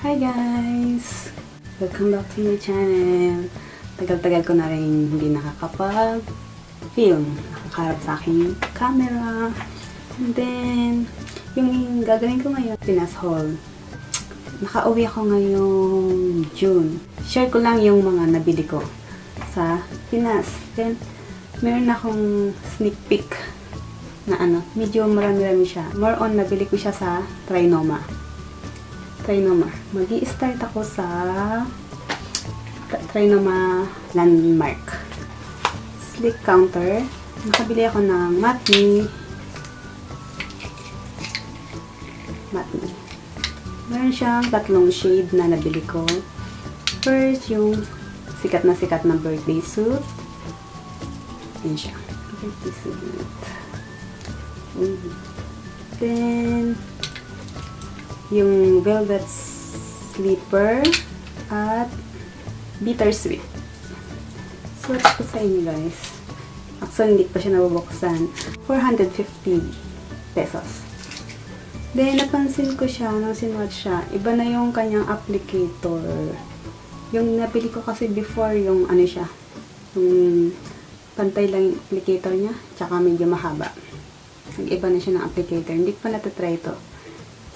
Hi guys! Welcome back to my channel. Tagal-tagal ko na rin hindi nakakapag-film. Nakakarap sa aking camera. And then, yung gagawin ko ngayon, Pinas haul. Nakauwi ako ngayong June. Share ko lang yung mga nabili ko sa Pinas. Then, meron akong sneak peek na medyo marami-rami siya. More on, nabili ko siya sa Trinoma. Mag-i-start ako sa Trinoma Landmark. Sleek counter. Nakabili ako ng Matme. Meron siyang tatlong shade na nabili ko. First, yung sikat na birthday suit. Yan siya. Birthday suit. Then, yung velvet slipper at bittersweet. Swatch ko sa inyo guys. Actually, hindi pa siya nabubuksan. 450 pesos. Then, napansin ko siya nung sinwatch siya. Iba na yung kanyang applicator. Yung nabili ko kasi before yung siya. Yung pantay lang yung applicator niya. Tsaka medyo mahaba. Nag-iba na siya ng applicator. Hindi ko pa natatry ito.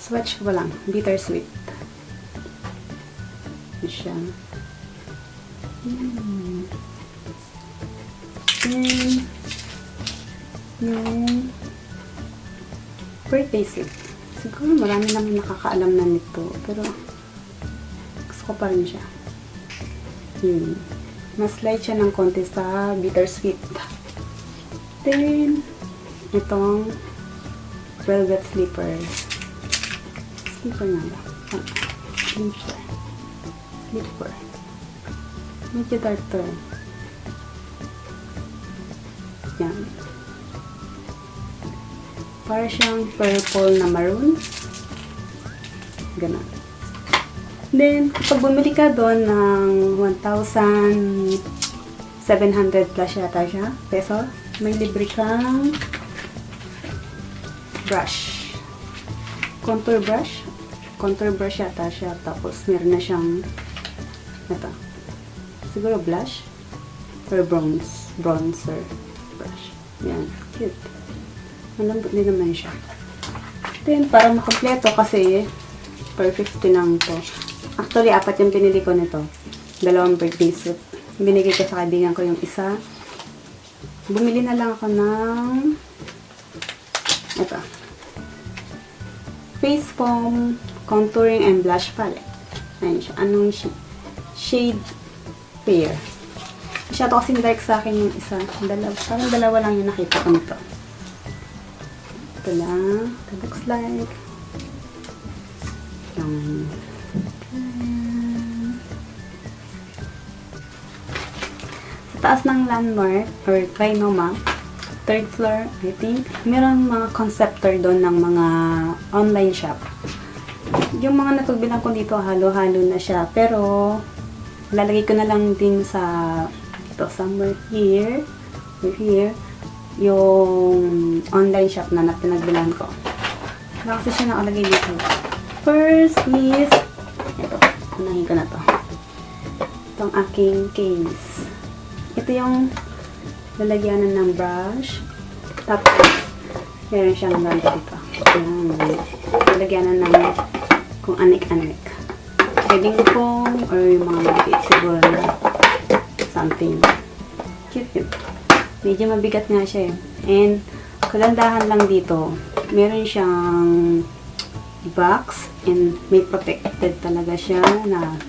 Swatch ko lang. Bittersweet. Ito siya. Then, yung birthday suit. Siguro marami naman nakakaalam na nito. Pero, gusto ko pa rin siya. Mas light siya ng konti sa bittersweet. Then, itong velvet slippers. Slipper nga ba? Slipper. Medyo dark to. Yan. Para siyang purple na maroon. Ganun. Then, kapag bumili ka doon ng 1,700 plus yata siya, peso, may libre kang brush. Contour brush yata siya. Tapos, meron na siyang ito. Siguro blush or bronzer brush. Yan. Cute. Malambot din naman siya. Then, para makompleto kasi per 50 lang to. Actually, 4 yung pinili ko nito. 2 birthday suit. Binigay ko sa kaibigan ko yung isa. Bumili na lang ako ng ito. Face Foam Contouring and Blush Palette. Ayan siya. Anong shade pair. Masyado kasing dark sa akin yung isa. Parang dalawa lang yung nakita ko nito. Ito lang. It looks like yung sa taas ng Landmark or Trinoma, 3rd floor, I think, meron mga conceptor doon ng mga online shop. Yung mga napagbilang ko dito, halo-halo na siya. Pero, lalagay ko na lang din sa ito, somewhere here, or here, yung online shop na pinagbilan ko. Wala kasi siya nakalagay dito. First is, ito, unahin ko na to. Itong aking case. Ito yung lalagyanan ng brush. Tapos, meron siyang ganito dito. Lalagyanan ng kung anik-anik. Pwedeng kung, or yung mga maliit siguro na something. Cute. Medyo mabigat nga siya eh. And, kagandahan lang dito, meron siyang box and may protected talaga siya na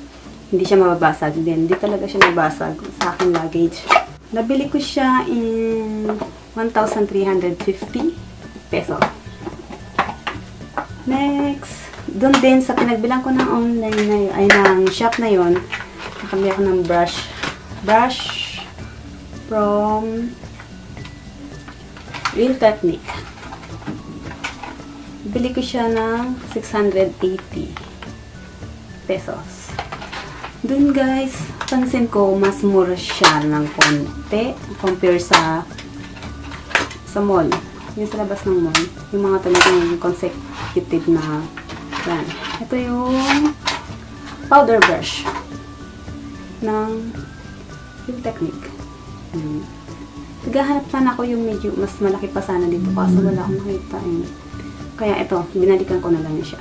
hindi siya mababasag din. Hindi talaga siya mabasag sa aking luggage. Nabili ko siya in 1,350 peso. Next, doon din sa pinagbilang ko ng online na yun, ay ng shop na yun, nakabili ako ng brush from Real Technique. Bili ko siya ng 680 pesos. Dun guys, pansin ko mas mura siya ng konti compare sa mall. Yung sa labas ng mall, yung mga talagang consecutive na yan. Ito yung powder brush ng yung Technique. Naghahanap sana ako yung medyo mas malaki pa sana dito kasi wala akong nakita eh. Kaya ito, binalikan ko na lang siya.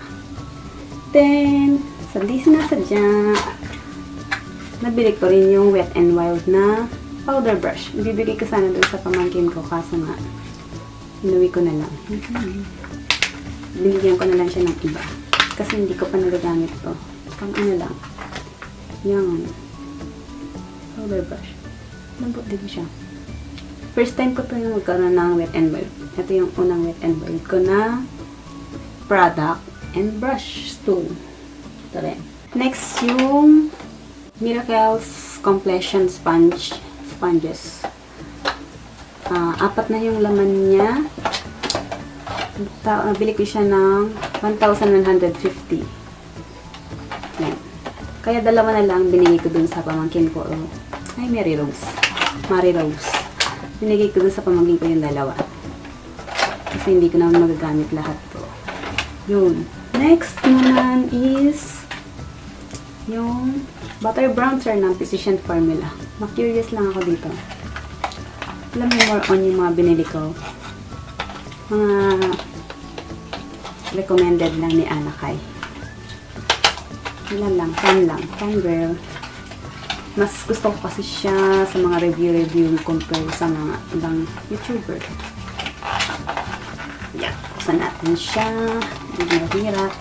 Then, sadya, nabili ko rin yung Wet n Wild na powder brush. Ibibigay ko sana doon sa pamangkin ko kaso nga, inuwi ko na lang. Binigyan ko na lang siya ng iba. Kasi hindi ko pa nagagamit to. Pang ano lang. Yung powder brush. Lambot din siya. First time ko to yung magkaroon ng Wet n Wild. Ito yung unang Wet n Wild ko na product and brush tool. Ito rin. Next, yung Miracle's Complexion Sponges. Apat na yung laman niya. Nabili ko siya ng 1,150. Yan. Kaya dalawa na lang binigay ko dun sa pamangkin ko. Ay, Marie Rose. Binigay ko dun sa pamangkin ko yung dalawa. Kasi hindi ko naman magagamit lahat to. Yun. Next naman is yung butter bronzer ng Physician Formula. Ma-curious lang ako dito. Alam mo more on yung mga binili ko. Mga recommended lang ni Ana Kai. Ilan lang, fan girl. Mas gusto ko kasi siya sa mga review compare sa mga ibang YouTuber. Yan, buksan natin siya. Hindi mahirap.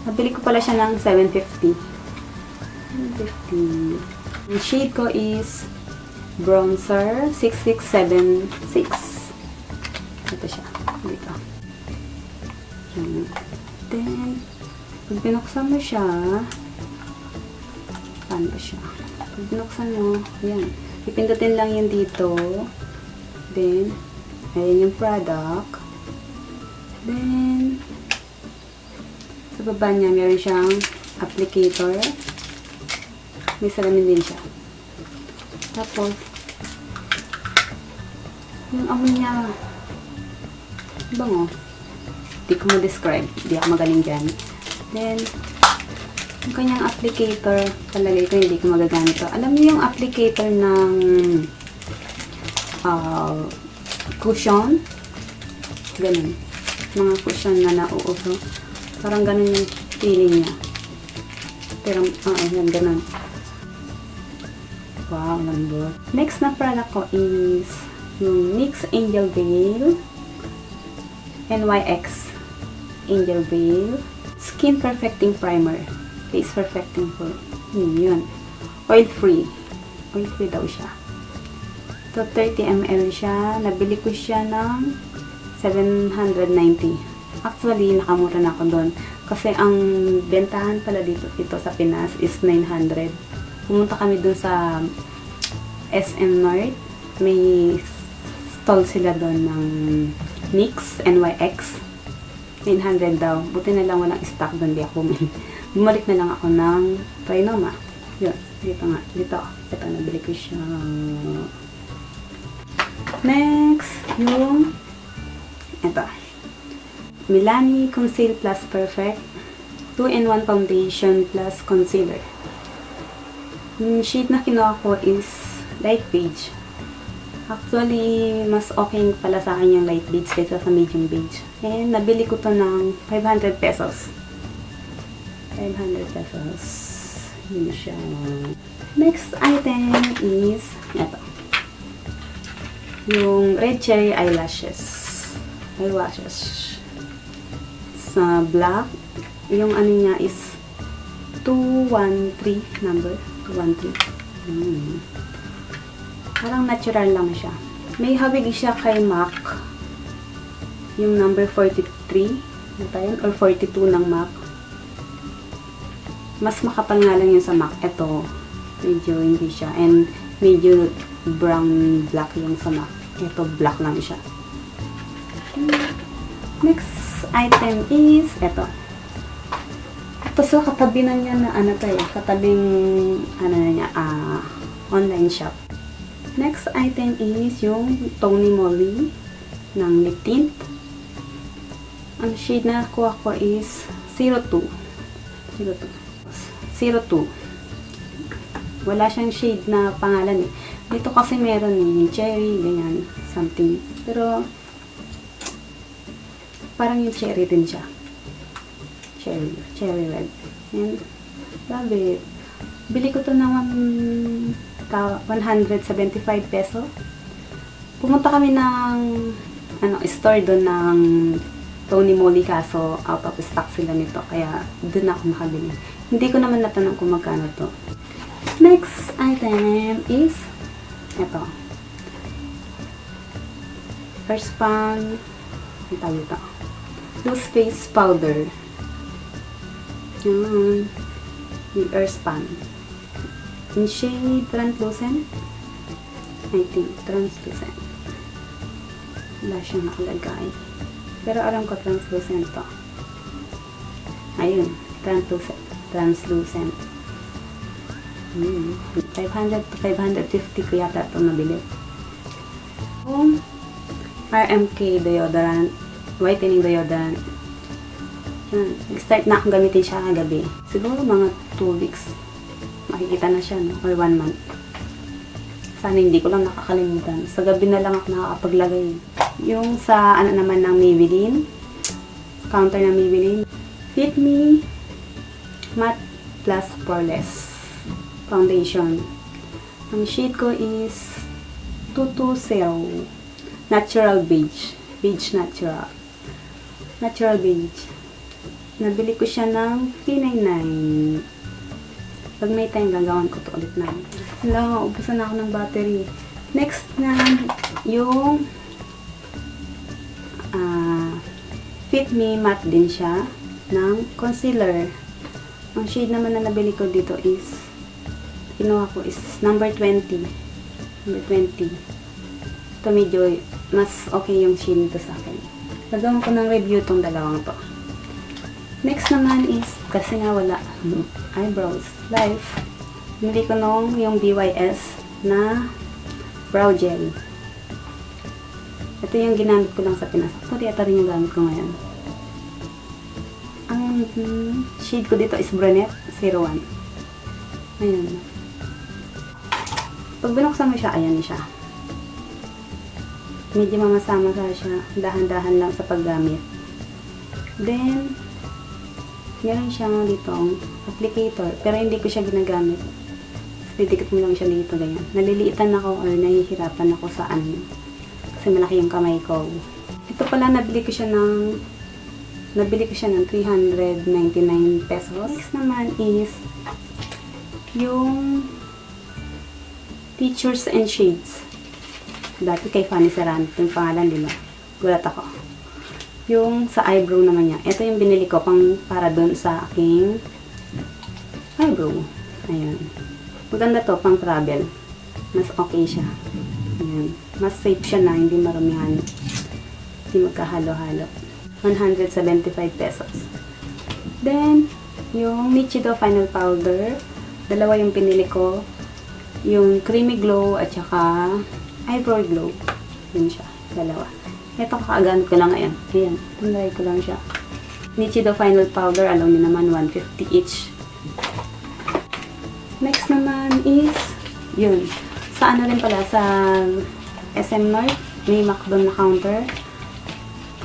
Nabili ko pala siya ng 750. Ang shade ko is bronzer 6676. Ito siya. Dito. Yan. Then, pag binuksan mo siya, paano ba siya? Pag binuksan mo, yan. Ipindutin lang yun dito. Then, ayan yung product. Then, sa baba niya, meron siyang applicator. May salamin din siya. Tapos, yung amoy niya, bango. Hindi ko ma-describe. Hindi ako magaling dyan. Then, yung kanyang applicator, palagay ko hindi ko magagamit to. Alam niyo yung applicator ng cushion? Ganun. Mga cushion na nauuso. Parang ganun yung feeling niya. Pero, yan, ganun. Wow, lambot. Next na product ko is yung NYX Angel Veil NYX Angel Veil Skin Perfecting Primer. Face Perfecting for yun. Oil free. Oil free daw siya. So, 30 ml siya. Nabili ko siya ng 790. Actually, nakamura na ako doon. Kasi ang bentahan pala dito sa Pinas is 900. Pumunta kami doon sa SM North. May stall sila doon ng NYX, NYX. 900 daw. Buti na lang walang stock doon. Di ako bumili. Bumalik na lang ako ng Trinoma. Yun. Dito nga. Dito. Ito. Nabili ko siya. Next. Yung ito. Milani Conceal Plus Perfect 2-in-1 Foundation Plus Concealer. Yung shade na kinuha ko is light beige. Actually, mas okay pala sa akin yung light beige kaysa sa medium beige. And nabili ko to ng 500 pesos. 500 pesos. Yun siya. Next item is ito. Yung Red Cherry Eyelashes. Sa black. Yung ano niya is 213 number. 213. Parang natural lang siya. May hawig siya kay MAC. Yung number 43. Or 42 ng MAC. Mas makapal nga lang yung sa MAC. Ito, medyo hindi siya. And medyo brown black yung sa MAC. Ito, black lang siya. Next item is ito. Tapos so, katabi na niya na ano tayo, katabing ano na niya, online shop. Next item is yung Tony Moly ng lip tint. Ang shade na kuha ko is 02. 02. Wala siyang shade na pangalan eh. Dito kasi meron yung cherry, ganyan, something. Pero, parang yung cherry din siya. Cherry red. And, love it. Bili ko to ng 175 peso. Pumunta kami ng store doon ng Tony Moly, kaso out of stock sila nito. Kaya, doon ako nakabili. Hindi ko naman natanong kung magkano to. Next item is ito. Earthspan. Ang tawag ito. Loose face powder. Yun. Yung Earthspan. In shade translucent. I think translucent. Wala siyang nakalagay. Pero alam ko translucent to. Ayun. Translucent. 500 to 550 ko yata ito nabili. RMK deodorant. Whitening deodorant. Nag-start na akong gamitin siya kagabi. Siguro mga 2 weeks. Makikita na siya, no? Or 1 month. Sana hindi ko lang nakakalimutan. Sa gabi na lang ako nakakapaglagay. Yung sa ano naman ng Maybelline. Counter ng Maybelline. Fit Me Matte Plus Poreless Foundation. Ang shade ko is 220 Natural Beige. Beige Natural. Natural Beige. Nabili ko siya ng $3.99. Pag may time, gagawin ko to ulit na. Hello, ubusan na ako ng battery. Next na, yung Fit Me Matte din siya ng concealer. Ang shade naman na nabili ko dito is kinuha ko is number 20. Number 20. Ito medyo mas okay yung shade nito sa akin. Nagawa ko ng review tong dalawang to. Next naman is, kasi nga wala, eyebrows. Life. Bili ko nung yung BYS na brow gel. Ito yung ginamit ko lang sa Pinas. Ito rin yung gamit ko ngayon. Ang shade ko dito is brunette 01. Ayan. Pag binuksan mo siya, ayan siya. Medyo mamasama siya. Dahan-dahan lang sa paggamit. Then, meron siyang ditong applicator. Pero hindi ko siya ginagamit. Didikit mo lang siya dito, ganyan. Naliliitan ako or nahihirapan ako sa ano. Kasi malaki yung kamay ko. Ito pala, nabili ko siya ng 399 pesos. Next naman is yung Features and Shades. Dati kay Fanny Serrano yung pangalan, di ba? Gulat ako. Yung sa eyebrow naman niya. Ito yung binili ko para doon sa aking eyebrow. Ayan. Maganda to pang travel. Mas okay siya. Ayan. Mas safe siya na hindi marumihan. Hindi magkahalo-halo. 175 pesos. Then, yung Nichido Final Powder. Dalawa yung pinili ko. Yung Creamy Glow at saka Eyebrow Glow. Yun siya. Dalawa. Ito kakagamit ko lang ngayon. Ayan. Tunay ko lang siya. Nichido Final Powder. Alam niyo naman, 150 each. Next naman is, yun. Sa ano rin pala, sa SM North, may MAC doon na counter.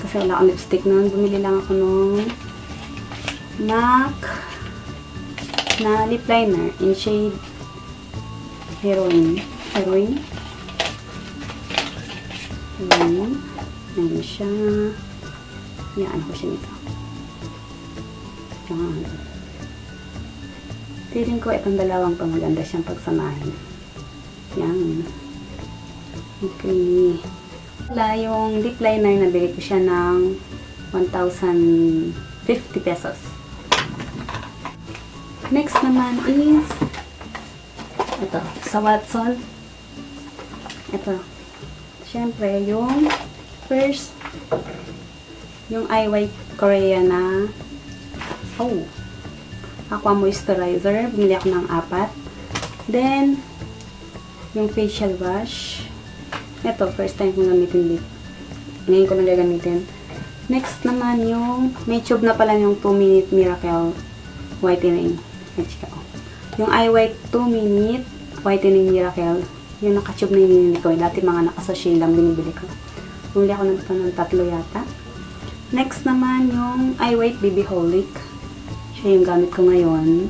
Kasi wala akong lipstick noon. Bumili lang ako nung MAC na lip liner in shade Heroine. Heroine. Ayan. Ayan siya. Ayan ko siya nito. Ayan. Feeling ko itong dalawang to maganda siyang pagsamahin. Ayan. Okay. Wala yung lip liner na bili ko siya ng 1,050 pesos. Next naman is ito, sa Watson. Ito. Siyempre, yung first, yung IY Korea na Aqua Moisturizer. Bumili ako ng 4. Then, yung facial wash. Ito, first time kong gamitin dito. Ngayon ko lang gagamitin. Next naman yung, may tube na pala yung 2 Minute Miracle Whitening. At saka, Yung eye white 2 minute whitening miracle. Yung naka-tube na yung binili ko. Dati mga naka-sachet lang binibili ko. Bumili ako ng 3 yata. Next naman yung eye white baby holic. Siya yung gamit ko ngayon.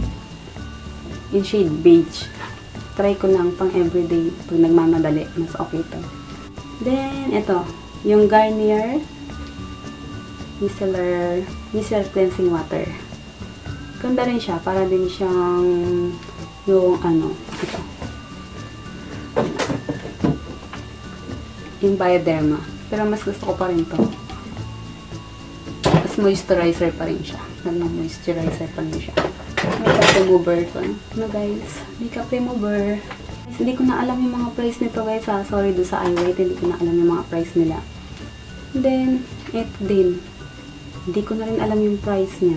In shade beige. Try ko lang pang everyday pag nagmamadali. Mas okay to. Then, ito. Yung Garnier Micellar Cleansing Water. Ganda rin siya. Para din siyang yung ito. Yung Bioderma. Pero mas gusto ko pa rin to. Mas moisturizer pa rin siya. Nag-moisturizer pa rin siya. Makeup remover to. Guys? Makeup remover. Guys, hindi ko na alam yung mga price nito guys ha. Sorry do sa iWhite. Hindi ko na alam yung mga price nila. Then, ito din. Hindi ko na rin alam yung price niya.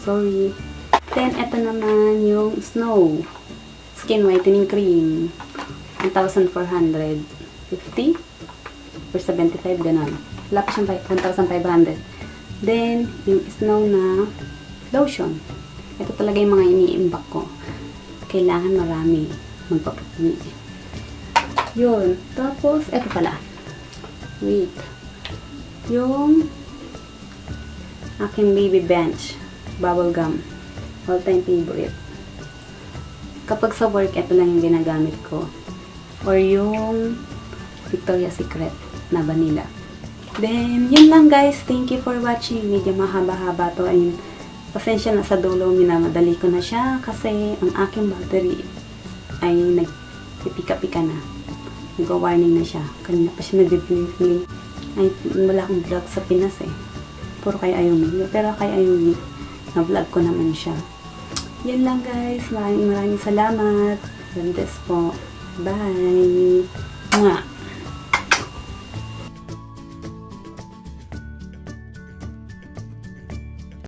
Sorry. Then, ito naman yung Snow Skin Whitening Cream. 1,450 or 75, ganun. Wala pa siyang 1,500. Then, yung Snow na lotion. Ito talaga yung mga iniimbak ko. Kailangan marami magpapagni. Yun. Tapos, ito pala. Wait. Yung aking Baby Bench bubble gum. All time favorite. Kapag sa work, ito lang yung ginagamit ko. Or yung Victoria's Secret na vanilla. Then, yun lang guys. Thank you for watching. Medyo mahaba-haba to. Ayun. Pasensya na sa dulo. Minamadali ko na siya. Kasi ang aking battery ay nagpipika-pika na. Nag-warning na siya. Kanina pa siya nag-bling. Ay, wala akong vlog sa Pinas eh. Puro kay Ayumi. Pero kay Ayumi, na-vlog ko naman siya. Yan lang guys. Maraming salamat. God bless po. Bye. Mwah.